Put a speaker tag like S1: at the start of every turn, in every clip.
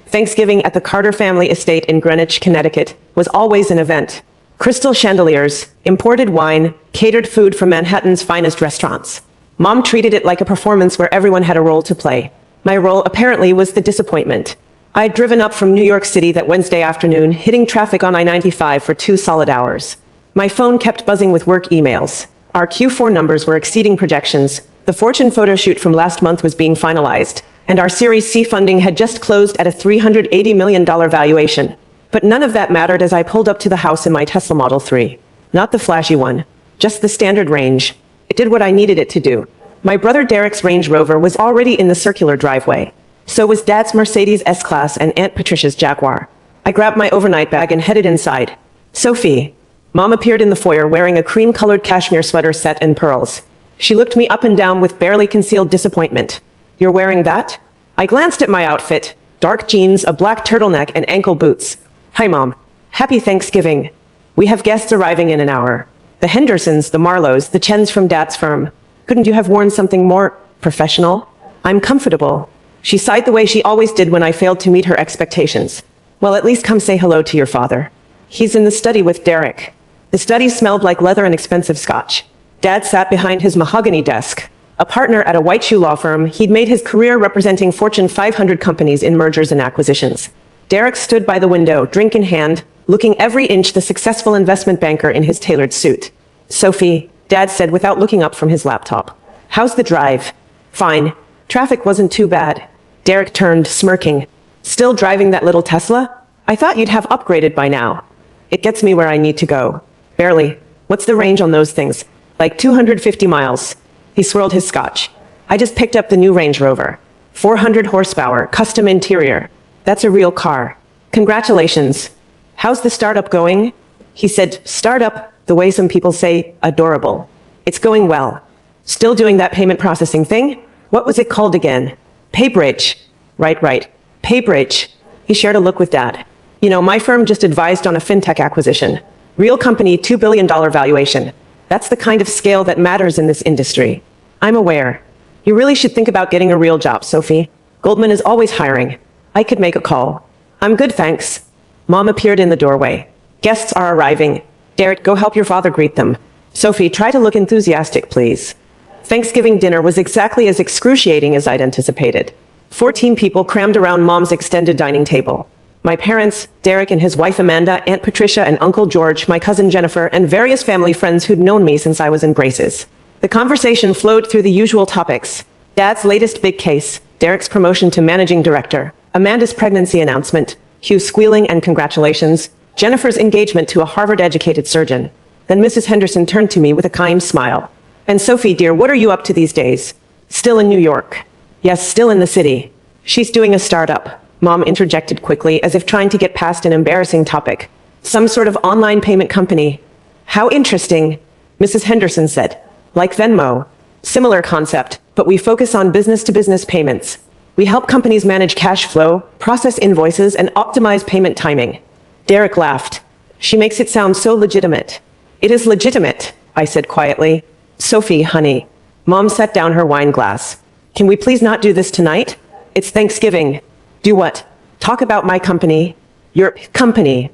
S1: Thanksgiving at the Carter family estate in Greenwich, Connecticut, was always an event. Crystal chandeliers, imported wine, catered food from Manhattan's finest restaurants. Mom treated it like a performance where everyone had a role to play. My role apparently was the disappointment. I'd driven up from New York City that Wednesday afternoon, hitting traffic on I-95 for 2 solid hours. My phone kept buzzing with work emails. Our Q4 numbers were exceeding projections. The Fortune photo shoot from last month was being finalized, and our Series C funding had just closed at a $380 million valuation. But none of that mattered as I pulled up to the house in my Tesla Model 3. Not the flashy one, just the standard range. It did what I needed it to do. My brother Derek's Range Rover was already in the circular driveway. So was Dad's Mercedes S-Class and Aunt Patricia's Jaguar. I grabbed my overnight bag and headed inside. Sophie. Mom appeared in the foyer wearing a cream-colored cashmere sweater set in pearls. She looked me up and down with barely concealed disappointment. You're wearing that? I glanced at my outfit. Dark jeans, a black turtleneck, and ankle boots. Hi, Mom. Happy Thanksgiving. We have guests arriving in an hour. The Hendersons, the Marlows, the Chens from Dad's firm. Couldn't you have worn something more professional? I'm comfortable. She sighed the way she always did when I failed to meet her expectations. Well, at least come say hello to your father. He's in the study with Derek. The study smelled like leather and expensive scotch. Dad sat behind his mahogany desk. A partner at a white shoe law firm, he'd made his career representing Fortune 500 companies in mergers and acquisitions. Derek stood by the window, drink in hand, looking every inch the successful investment banker in his tailored suit. Sophie, Dad said without looking up from his laptop. How's the drive? Fine. Traffic wasn't too bad. Derek turned, smirking. Still driving that little Tesla? I thought you'd have upgraded by now. It gets me where I need to go. Barely. What's the range on those things? Like 250 miles. He swirled his scotch. I just picked up the new Range Rover. 400 horsepower, custom interior. That's a real car. Congratulations. How's the startup going? He said, startup, the way some people say, adorable. It's going well. Still doing that payment processing thing? What was it called again? PayBridge. Right. PayBridge. He shared a look with Dad. You know, my firm just advised on a fintech acquisition. Real company, $2 billion valuation. That's the kind of scale that matters in this industry. I'm aware. You really should think about getting a real job, Sophie. Goldman is always hiring. I could make a call. I'm good, thanks. Mom appeared in the doorway. Guests are arriving. Derek, go help your father greet them. Sophie, try to look enthusiastic, please. Thanksgiving dinner was exactly as excruciating as I'd anticipated. 14 people crammed around Mom's extended dining table. My parents, Derek and his wife Amanda, Aunt Patricia and Uncle George, my cousin Jennifer, and various family friends who'd known me since I was in braces. The conversation flowed through the usual topics. Dad's latest big case, Derek's promotion to managing director, Amanda's pregnancy announcement, Hugh's squealing and congratulations, Jennifer's engagement to a Harvard-educated surgeon. Then Mrs. Henderson turned to me with a kind smile. And Sophie, dear, what are you up to these days? Still in New York. Yes, still in the city. She's doing a startup. Mom interjected quickly, as if trying to get past an embarrassing topic. Some sort of online payment company. How interesting, Mrs. Henderson said. Like Venmo. Similar concept, but we focus on business-to-business payments. We help companies manage cash flow, process invoices, and optimize payment timing. Derek laughed. She makes it sound so legitimate. It is legitimate, I said quietly. Sophie, honey. Mom set down her wine glass. Can we please not do this tonight? It's Thanksgiving. Do what? Talk about my company. Your company.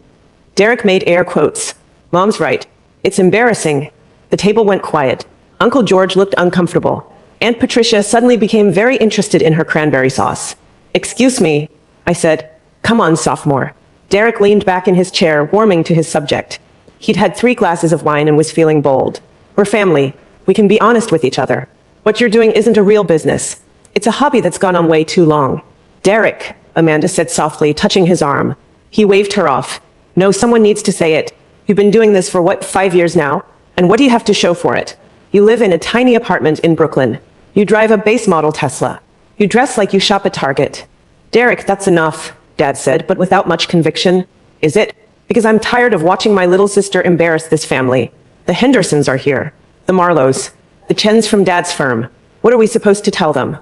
S1: Derek made air quotes. Mom's right. It's embarrassing. The table went quiet. Uncle George looked uncomfortable. Aunt Patricia suddenly became very interested in her cranberry sauce. Excuse me, I said. Come on, sophomore. Derek leaned back in his chair, warming to his subject. He'd had 3 glasses of wine and was feeling bold. We're family. We can be honest with each other. What you're doing isn't a real business. It's a hobby that's gone on way too long. Derek, Amanda said softly, touching his arm. He waved her off. No, someone needs to say it. You've been doing this for what, 5 years now? And what do you have to show for it? You live in a tiny apartment in Brooklyn. You drive a base model Tesla. You dress like you shop at Target. Derek, that's enough, Dad said, but without much conviction. Is it? Because I'm tired of watching my little sister embarrass this family. The Hendersons are here. The Marlows. The Chens from Dad's firm. What are we supposed to tell them?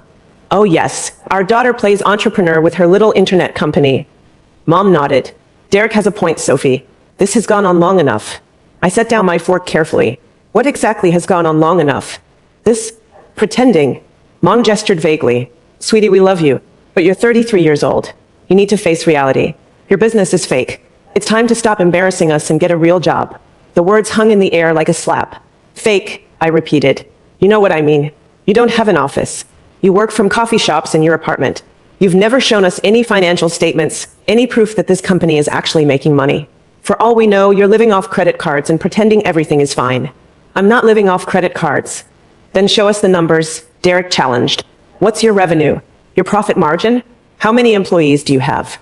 S1: Oh yes, our daughter plays entrepreneur with her little internet company. Mom nodded. Derek has a point, Sophie. This has gone on long enough. I set down my fork carefully. What exactly has gone on long enough? This pretending. Mom gestured vaguely. Sweetie, we love you, but you're 33 years old. You need to face reality. Your business is fake. It's time to stop embarrassing us and get a real job. The words hung in the air like a slap. Fake, I repeated. You know what I mean. You don't have an office. You work from coffee shops in your apartment. You've never shown us any financial statements, any proof that this company is actually making money. For all we know, you're living off credit cards and pretending everything is fine. I'm not living off credit cards. Then show us the numbers, Derek challenged. What's your revenue? Your profit margin? How many employees do you have?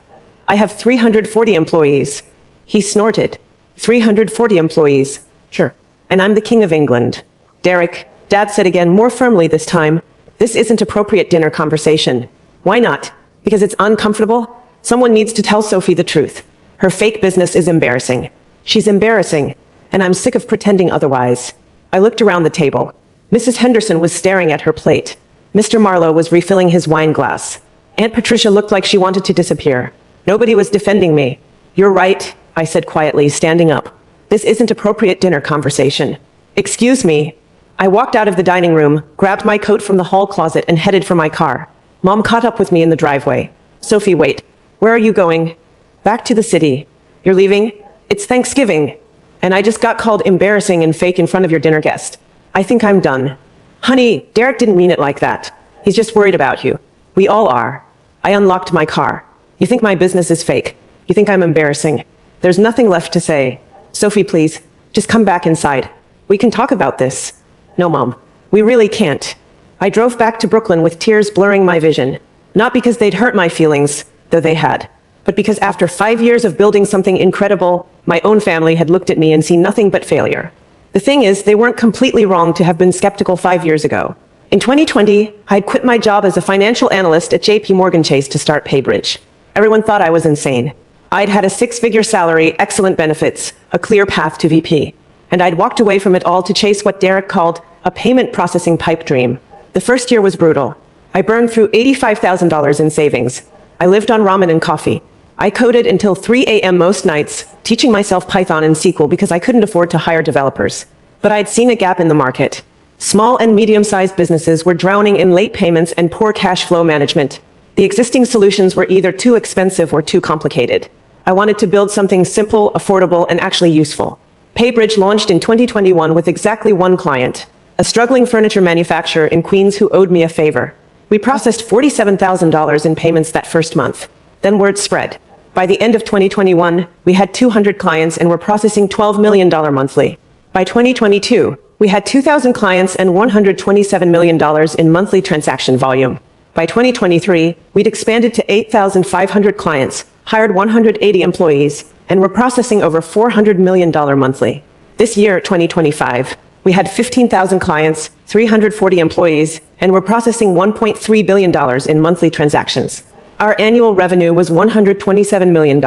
S1: I have 340 employees. He snorted. 340 employees. Sure. And I'm the King of England. Derek, Dad said again more firmly this time, this isn't appropriate dinner conversation. Why not? Because it's uncomfortable? Someone needs to tell Sophie the truth. Her fake business is embarrassing. She's embarrassing, and I'm sick of pretending otherwise. I looked around the table. Mrs. Henderson was staring at her plate. Mr. Marlowe was refilling his wine glass. Aunt Patricia looked like she wanted to disappear. Nobody was defending me. You're right, I said quietly, standing up. This isn't appropriate dinner conversation. Excuse me. I walked out of the dining room, grabbed my coat from the hall closet, and headed for my car. Mom caught up with me in the driveway. Sophie, wait. Where are you going? Back to the city. You're leaving? It's Thanksgiving. And I just got called embarrassing and fake in front of your dinner guest. I think I'm done. Honey, Derek didn't mean it like that. He's just worried about you. We all are. I unlocked my car. You think my business is fake. You think I'm embarrassing. There's nothing left to say. Sophie, please, just come back inside. We can talk about this. No, Mom, we really can't. I drove back to Brooklyn with tears blurring my vision. Not because they'd hurt my feelings, though they had, but because after 5 years of building something incredible, my own family had looked at me and seen nothing but failure. The thing is, they weren't completely wrong to have been skeptical 5 years ago. In 2020, I'd quit my job as a financial analyst at JP Morgan Chase to start PayBridge. Everyone thought I was insane. I'd had a 6-figure salary, excellent benefits, a clear path to VP. And I'd walked away from it all to chase what Derek called a payment processing pipe dream. The first year was brutal. I burned through $85,000 in savings. I lived on ramen and coffee. I coded until 3 a.m. most nights, teaching myself Python and SQL because I couldn't afford to hire developers. But I'd seen a gap in the market. Small and medium-sized businesses were drowning in late payments and poor cash flow management. The existing solutions were either too expensive or too complicated. I wanted to build something simple, affordable, and actually useful. PayBridge launched in 2021 with exactly one client, a struggling furniture manufacturer in Queens who owed me a favor. We processed $47,000 in payments that first month. Then word spread. By the end of 2021, we had 200 clients and were processing $12 million monthly. By 2022, we had 2,000 clients and $127 million in monthly transaction volume. By 2023, we'd expanded to 8,500 clients, hired 180 employees, and were processing over $400 million monthly. This year, 2025, we had 15,000 clients, 340 employees, and were processing $1.3 billion in monthly transactions. Our annual revenue was $127 million.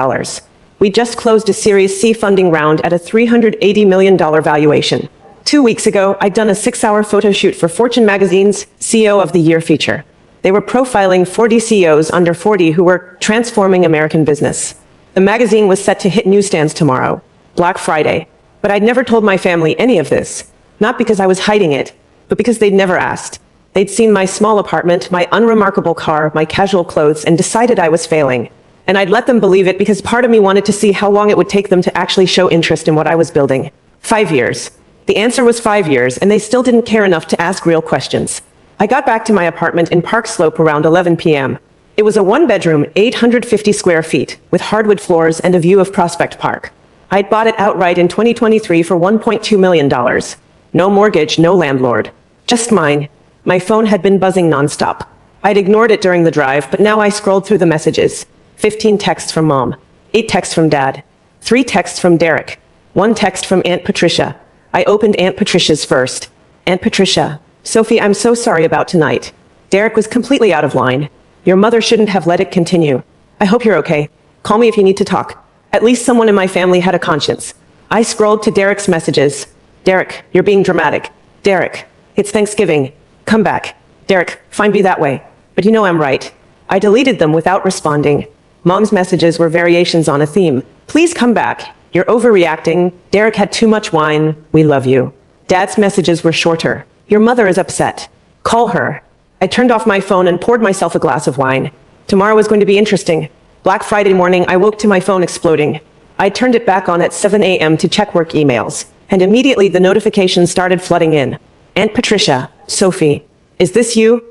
S1: We just closed a Series C funding round at a $380 million valuation. 2 weeks ago, I'd done a 6-hour photo shoot for Fortune magazine's CEO of the Year feature. They were profiling 40 CEOs under 40 who were transforming American business. The magazine was set to hit newsstands tomorrow, Black Friday. But I'd never told my family any of this. Not because I was hiding it, but because they'd never asked. They'd seen my small apartment, my unremarkable car, my casual clothes, and decided I was failing. And I'd let them believe it because part of me wanted to see how long it would take them to actually show interest in what I was building. 5 years. The answer was 5 years, and they still didn't care enough to ask real questions. I got back to my apartment in Park Slope around 11 p.m. It was a one-bedroom, 850 square feet, with hardwood floors and a view of Prospect Park. I'd bought it outright in 2023 for $1.2 million. No mortgage, no landlord. Just mine. My phone had been buzzing nonstop. I'd ignored it during the drive, but now I scrolled through the messages. 15 texts from Mom. 8 texts from Dad. 3 texts from Derek. 1 text from Aunt Patricia. I opened Aunt Patricia's first. Aunt Patricia. Sophie, I'm so sorry about tonight. Derek was completely out of line. Your mother shouldn't have let it continue. I hope you're okay. Call me if you need to talk. At least someone in my family had a conscience. I scrolled to Derek's messages. Derek, you're being dramatic. Derek, it's Thanksgiving. Come back. Derek, fine be that way. But you know I'm right. I deleted them without responding. Mom's messages were variations on a theme. Please come back. You're overreacting. Derek had too much wine. We love you. Dad's messages were shorter. Your mother is upset. Call her. I turned off my phone and poured myself a glass of wine. Tomorrow is going to be interesting. Black Friday morning, I woke to my phone exploding. I turned it back on at 7 a.m. to check work emails, and immediately the notifications started flooding in. Aunt Patricia, Sophie, is this you?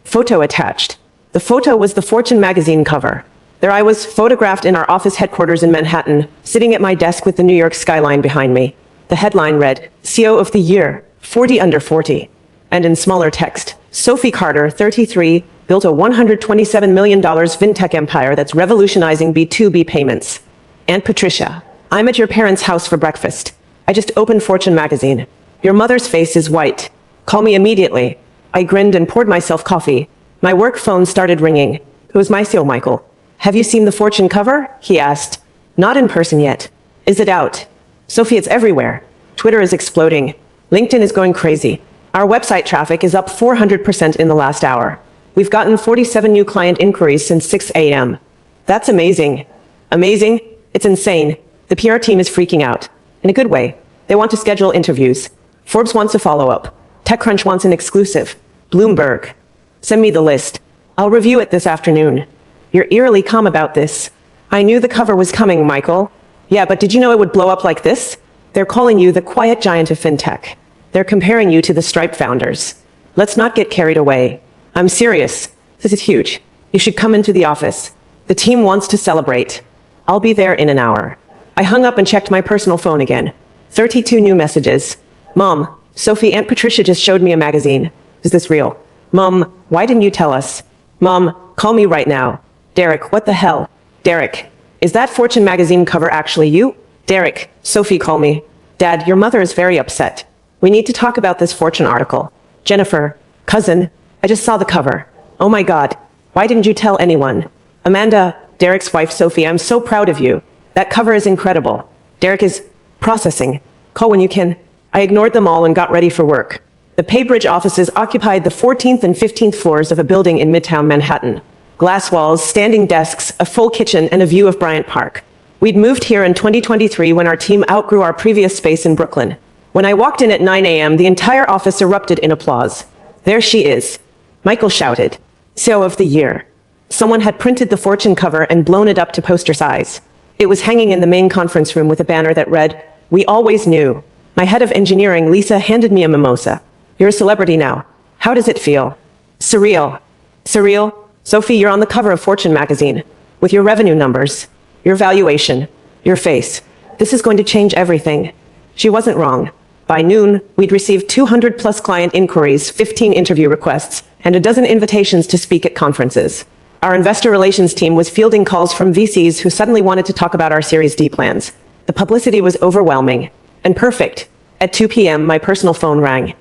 S1: Photo attached. The photo was the Fortune magazine cover. There I was, photographed in our office headquarters in Manhattan, sitting at my desk with the New York skyline behind me. The headline read, CEO of the Year, 40 under 40. And in smaller text, Sophie Carter, 33, built a $127 million fintech empire that's revolutionizing B2B payments. Aunt Patricia, I'm at your parents' house for breakfast. I just opened Fortune magazine. Your mother's face is white. Call me immediately. I grinned and poured myself coffee. My work phone started ringing. It was my CEO, Michael. Have you seen the Fortune cover? He asked. Not in person yet. Is it out? Sophie, it's everywhere. Twitter is exploding. LinkedIn is going crazy. Our website traffic is up 400% in the last hour. We've gotten 47 new client inquiries since 6 a.m. That's amazing. Amazing? It's insane. The PR team is freaking out. In a good way. They want to schedule interviews. Forbes wants a follow-up. TechCrunch wants an exclusive. Bloomberg. Send me the list. I'll review it this afternoon. You're eerily calm about this. I knew the cover was coming, Michael. Yeah, but did you know it would blow up like this? They're calling you the quiet giant of fintech. They're comparing you to the Stripe founders. Let's not get carried away. I'm serious. This is huge. You should come into the office. The team wants to celebrate. I'll be there in an hour. I hung up and checked my personal phone again. 32 new messages. Mom, Sophie, Aunt Patricia just showed me a magazine. Is this real? Mom, why didn't you tell us? Mom, call me right now. Derek, what the hell? Derek, is that Fortune magazine cover actually you? Derek, Sophie, call me. Dad, your mother is very upset. We need to talk about this Fortune article. Jennifer, cousin, I just saw the cover. Oh my God, why didn't you tell anyone? Amanda, Derek's wife, Sophie, I'm so proud of you. That cover is incredible. Derek is processing. Call when you can. I ignored them all and got ready for work. The PayBridge offices occupied the 14th and 15th floors of a building in Midtown Manhattan. Glass walls, standing desks, a full kitchen, and a view of Bryant Park. We'd moved here in 2023 when our team outgrew our previous space in Brooklyn. When I walked in at 9 a.m., the entire office erupted in applause. There she is. Michael shouted. CEO of the Year. Someone had printed the Fortune cover and blown it up to poster size. It was hanging in the main conference room with a banner that read, "We always knew." My head of engineering, Lisa, handed me a mimosa. You're a celebrity now. How does it feel? Surreal. Surreal? Sophie, you're on the cover of Fortune magazine. With your revenue numbers, your valuation, your face. This is going to change everything. She wasn't wrong. By noon, we'd received 200 plus client inquiries, 15 interview requests, and a dozen invitations to speak at conferences. Our investor relations team was fielding calls from VCs who suddenly wanted to talk about our Series D plans. The publicity was overwhelming and perfect. At 2 p.m., my personal phone rang.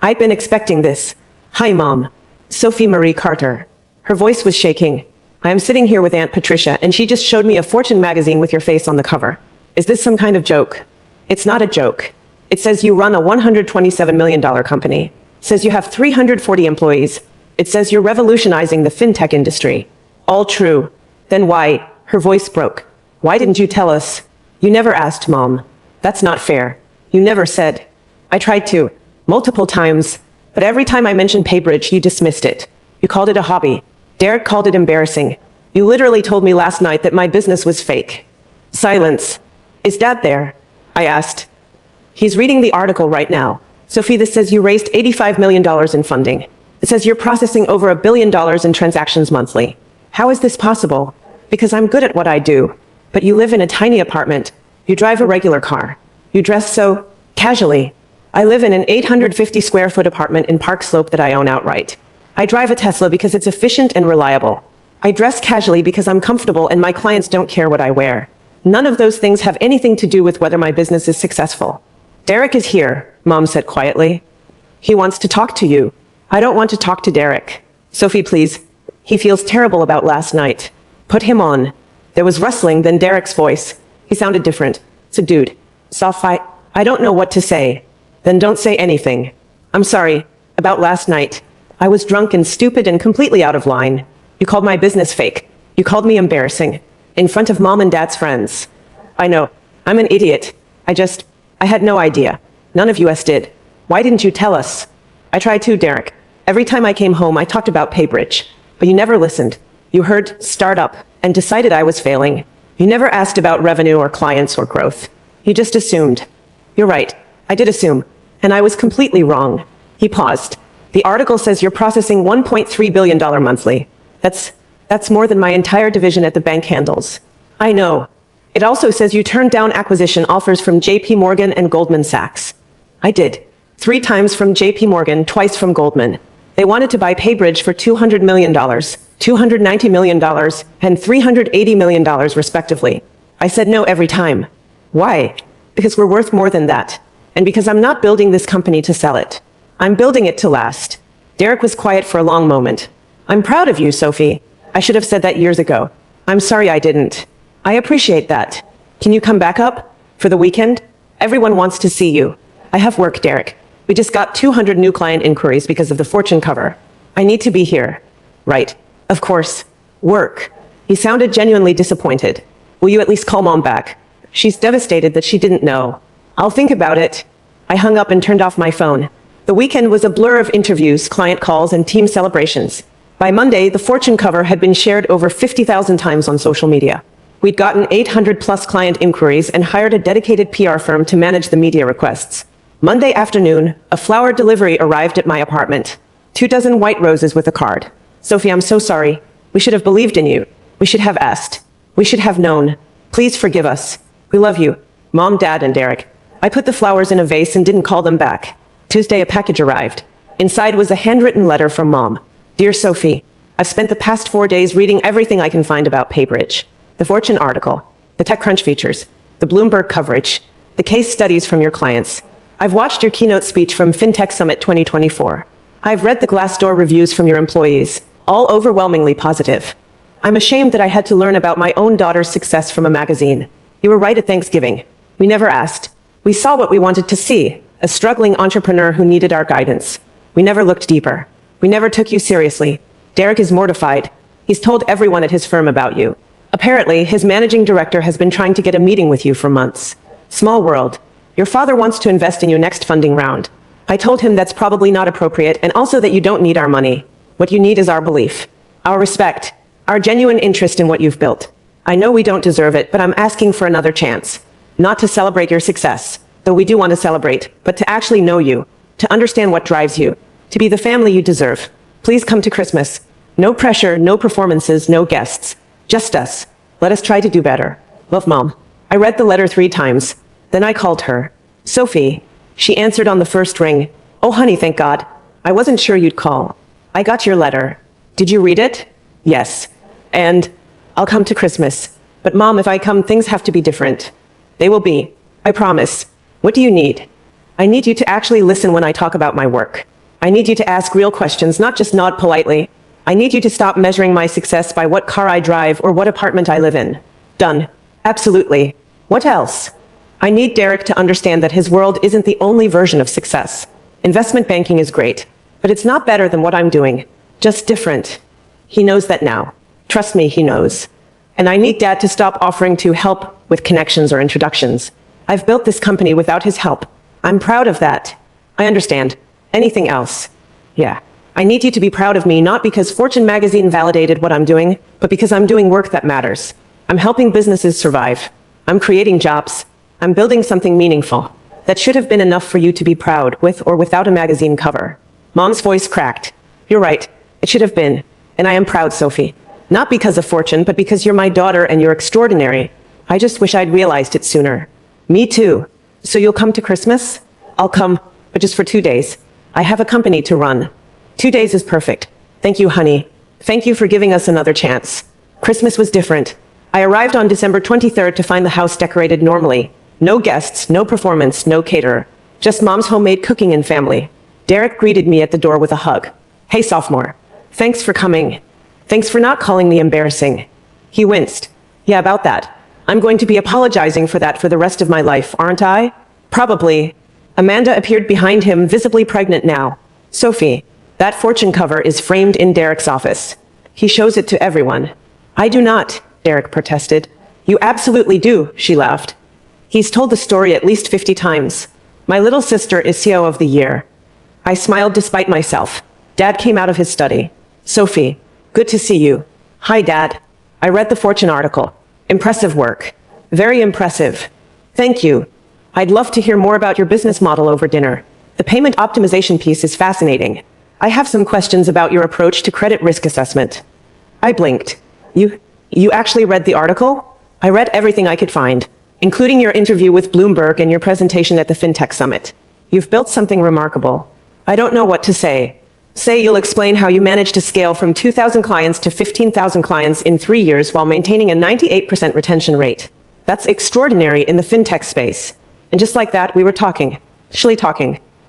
S1: I'd been expecting this. Hi, Mom. Sophie Marie Carter. Her voice was shaking. I am sitting here with Aunt Patricia, and she just showed me a Fortune magazine with your face on the cover. Is this some kind of joke? It's not a joke. It says you run a $127 million company. It says you have 340 employees. It says you're revolutionizing the fintech industry. All true. Then why? Her voice broke. Why didn't you tell us? You never asked, Mom. That's not fair. You never said. I tried to. Multiple times. But every time I mentioned PayBridge, you dismissed it. You called it a hobby. Derek called it embarrassing. You literally told me last night that my business was fake. Silence. Is Dad there? I asked. He's reading the article right now. Sophie, this says you raised $85 million in funding. It says you're processing over $1 billion in transactions monthly. How is this possible? Because I'm good at what I do. But you live in a tiny apartment. You drive a regular car. You dress so casually. I live in an 850 square foot apartment in Park Slope that I own outright. I drive a Tesla because it's efficient and reliable. I dress casually because I'm comfortable and my clients don't care what I wear. None of those things have anything to do with whether my business is successful. Derek is here, Mom said quietly. He wants to talk to you. I don't want to talk to Derek. Sophie, please. He feels terrible about last night. Put him on. There was rustling, then Derek's voice. He sounded different. Subdued. Soft fight. I don't know what to say. Then don't say anything. I'm sorry. About last night. I was drunk and stupid and completely out of line. You called my business fake. You called me embarrassing. In front of Mom and Dad's friends. I know. I'm an idiot. I had no idea. None of us did. Why didn't you tell us? I tried to, Derek. Every time I came home, I talked about PayBridge. But you never listened. You heard startup. and decided I was failing. You never asked about revenue or clients or growth. You just assumed. You're right. I did assume. And I was completely wrong. He paused. The article says you're processing $1.3 billion monthly. That's more than my entire division at the bank handles. I know. It also says you turned down acquisition offers from JP Morgan and Goldman Sachs. I did. 3 times from JP Morgan, twice from Goldman. They wanted to buy PayBridge for $200 million, $290 million, and $380 million respectively. I said no every time. Why? Because we're worth more than that. And because I'm not building this company to sell it. I'm building it to last. Derek was quiet for a long moment. I'm proud of you, Sophie. I should have said that years ago. I'm sorry I didn't. I appreciate that. Can you come back up? For the weekend? Everyone wants to see you. I have work, Derek. We just got 200 new client inquiries because of the Fortune cover. I need to be here. Right. Of course. Work. He sounded genuinely disappointed. Will you at least call Mom back? She's devastated that she didn't know. I'll think about it. I hung up and turned off my phone. The weekend was a blur of interviews, client calls, and team celebrations. By Monday, the Fortune cover had been shared over 50,000 times on social media. We'd gotten 800 plus client inquiries and hired a dedicated PR firm to manage the media requests. Monday afternoon, a flower delivery arrived at my apartment. 24 white roses with a card. Sophie, I'm so sorry. We should have believed in you. We should have asked. We should have known. Please forgive us. We love you. Mom, Dad, and Derek. I put the flowers in a vase and didn't call them back. Tuesday, a package arrived. Inside was a handwritten letter from Mom. Dear Sophie, I've spent the past 4 days reading everything I can find about PayBridge. The Fortune article, the TechCrunch features, the Bloomberg coverage, the case studies from your clients. I've watched your keynote speech from FinTech Summit 2024. I've read the Glassdoor reviews from your employees, all overwhelmingly positive. I'm ashamed that I had to learn about my own daughter's success from a magazine. You were right at Thanksgiving. We never asked. We saw what we wanted to see, a struggling entrepreneur who needed our guidance. We never looked deeper. We never took you seriously. Derek is mortified. He's told everyone at his firm about you. Apparently, his managing director has been trying to get a meeting with you for months. Small world. Your father wants to invest in your next funding round. I told him that's probably not appropriate and also that you don't need our money. What you need is our belief, our respect, our genuine interest in what you've built. I know we don't deserve it, but I'm asking for another chance. Not to celebrate your success, though we do want to celebrate, but to actually know you, to understand what drives you, to be the family you deserve. Please come to Christmas. No pressure, no performances, no guests. Just us. Let us try to do better. Love, Mom. I read the letter 3 times. Then I called her. Sophie. She answered on the first ring. Oh, honey, thank God. I wasn't sure you'd call. I got your letter. Did you read it? Yes. And I'll come to Christmas. But Mom, if I come, things have to be different. They will be. I promise. What do you need? I need you to actually listen when I talk about my work. I need you to ask real questions, not just nod politely. I need you to stop measuring my success by what car I drive or what apartment I live in. Done. Absolutely. What else? I need Derek to understand that his world isn't the only version of success. Investment banking is great, but it's not better than what I'm doing. Just different. He knows that now. Trust me, he knows. And I need Dad to stop offering to help with connections or introductions. I've built this company without his help. I'm proud of that. I understand. Anything else? Yeah. I need you to be proud of me, not because Fortune magazine validated what I'm doing, but because I'm doing work that matters. I'm helping businesses survive. I'm creating jobs. I'm building something meaningful. That should have been enough for you to be proud, with or without a magazine cover. Mom's voice cracked. You're right. It should have been. And I am proud, Sophie. Not because of Fortune, but because you're my daughter and you're extraordinary. I just wish I'd realized it sooner. Me too. So you'll come to Christmas? I'll come, but just for 2 days. I have a company to run. 2 days is perfect. Thank you, honey. Thank you for giving us another chance. Christmas was different. I arrived on December 23rd to find the house decorated normally. No guests, no performance, no caterer. Just Mom's homemade cooking and family. Derek greeted me at the door with a hug. Hey, sophomore. Thanks for coming. Thanks for not calling me embarrassing. He winced. Yeah, about that. I'm going to be apologizing for that for the rest of my life, aren't I? Probably. Amanda appeared behind him, visibly pregnant now. Sophie, that Fortune cover is framed in Derek's office. He shows it to everyone. I do not, Derek protested. You absolutely do, she laughed. He's told the story at least 50 times. My little sister is CEO of the year. I smiled despite myself. Dad came out of his study. Sophie, good to see you. Hi, Dad. I read the Fortune article. Impressive work. Very impressive. Thank you. I'd love to hear more about your business model over dinner. The payment optimization piece is fascinating. I have some questions about your approach to credit risk assessment. I blinked. You actually read the article? I read everything I could find, including your interview with Bloomberg and your presentation at the FinTech Summit. You've built something remarkable. I don't know what to say. Say you'll explain how you managed to scale from 2,000 clients to 15,000 clients in 3 years while maintaining a 98% retention rate. That's extraordinary in the fintech space. And just like that, we were talking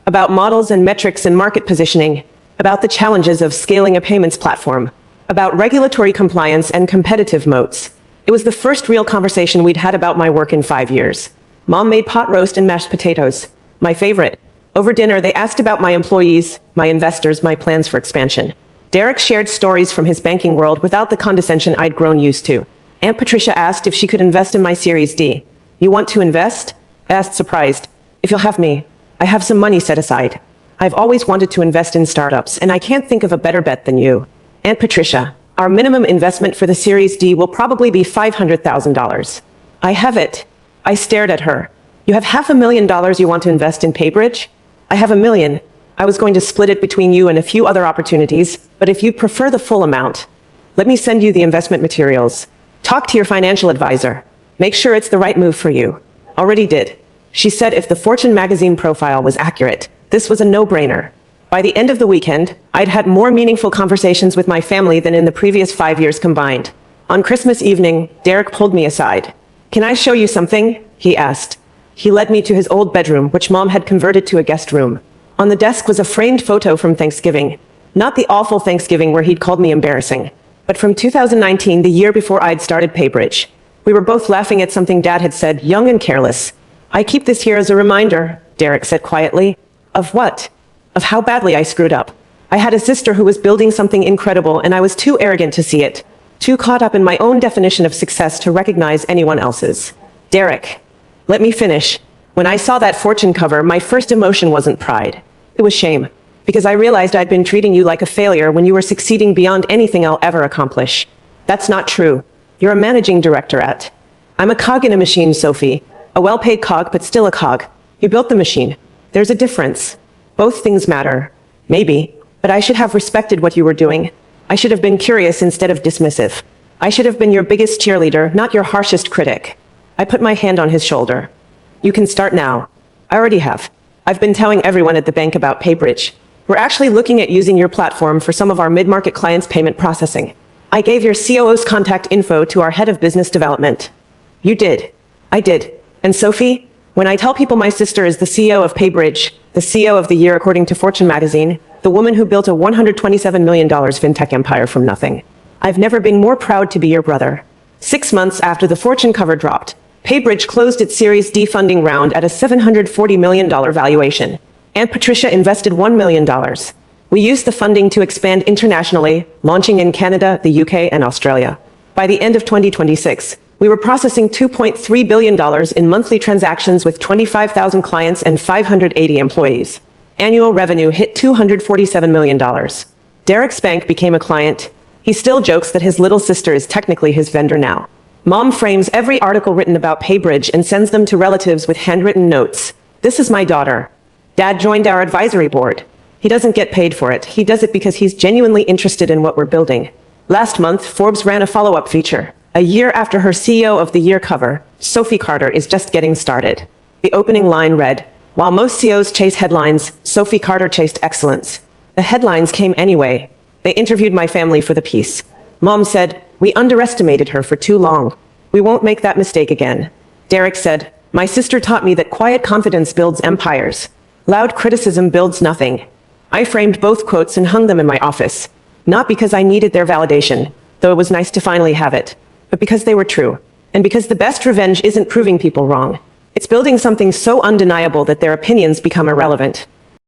S1: about models and metrics and market positioning, about the challenges of scaling a payments platform, about regulatory compliance and competitive moats. It was the first real conversation we'd had about my work in 5 years. Mom made pot roast and mashed potatoes, my favorite. Over dinner, they asked about my employees, my investors, my plans for expansion. Derek shared stories from his banking world without the condescension I'd grown used to. Aunt Patricia asked if she could invest in my Series D. You want to invest? I asked, surprised. If you'll have me, I have some money set aside. I've always wanted to invest in startups, and I can't think of a better bet than you. Aunt Patricia, our minimum investment for the Series D will probably be $500,000. I have it. I stared at her. You have $500,000 you want to invest in PayBridge? I have $1 million. I was going to split it between you and a few other opportunities, but if you prefer the full amount, let me send you the investment materials. Talk to your financial advisor. Make sure it's the right move for you. Already did. She said if the Fortune magazine profile was accurate, this was a no-brainer. By the end of the weekend, I'd had more meaningful conversations with my family than in the previous 5 years combined. On Christmas evening, Derek pulled me aside. Can I show you something? He asked. He led me to his old bedroom, which Mom had converted to a guest room. On the desk was a framed photo from Thanksgiving. Not the awful Thanksgiving where he'd called me embarrassing, but from 2019, the year before I'd started PayBridge. We were both laughing at something Dad had said, young and careless. I keep this here as a reminder, Derek said quietly. Of what? Of how badly I screwed up. I had a sister who was building something incredible, and I was too arrogant to see it. Too caught up in my own definition of success to recognize anyone else's. Derek, let me finish. When I saw that Fortune cover, my first emotion wasn't pride. It was shame. Because I realized I'd been treating you like a failure when you were succeeding beyond anything I'll ever accomplish. That's not true. You're a managing director at. I'm a cog in a machine, Sophie. A well-paid cog, but still a cog. You built the machine. There's a difference. Both things matter. Maybe. But I should have respected what you were doing. I should have been curious instead of dismissive. I should have been your biggest cheerleader, not your harshest critic. I put my hand on his shoulder. You can start now. I already have. I've been telling everyone at the bank about PayBridge. We're actually looking at using your platform for some of our mid-market clients' payment processing. I gave your COO's contact info to our head of business development. You did. I did. And Sophie, when I tell people my sister is the CEO of PayBridge, the CEO of the year according to Fortune magazine, the woman who built a $127 million fintech empire from nothing, I've never been more proud to be your brother. 6 months after the Fortune cover dropped, PayBridge closed its Series D funding round at a $740 million valuation. Aunt Patricia invested $1 million. We used the funding to expand internationally, launching in Canada, the UK, and Australia. By the end of 2026, we were processing $2.3 billion in monthly transactions with 25,000 clients and 580 employees. Annual revenue hit $247 million. Derek's bank became a client. He still jokes that his little sister is technically his vendor now. Mom frames every article written about PayBridge and sends them to relatives with handwritten notes. This is my daughter. Dad joined our advisory board. He doesn't get paid for it. He does it because he's genuinely interested in what we're building. Last month, Forbes ran a follow-up feature. A year after her CEO of the Year cover, Sophie Carter is just getting started. The opening line read, "While most CEOs chase headlines, Sophie Carter chased excellence." The headlines came anyway. They interviewed my family for the piece. Mom said, "We underestimated her for too long. We won't make that mistake again." Derek said, "My sister taught me that quiet confidence builds empires. Loud criticism builds nothing." I framed both quotes and hung them in my office. Not because I needed their validation, though it was nice to finally have it, but because they were true. And because the best revenge isn't proving people wrong. It's building something so undeniable that their opinions become irrelevant.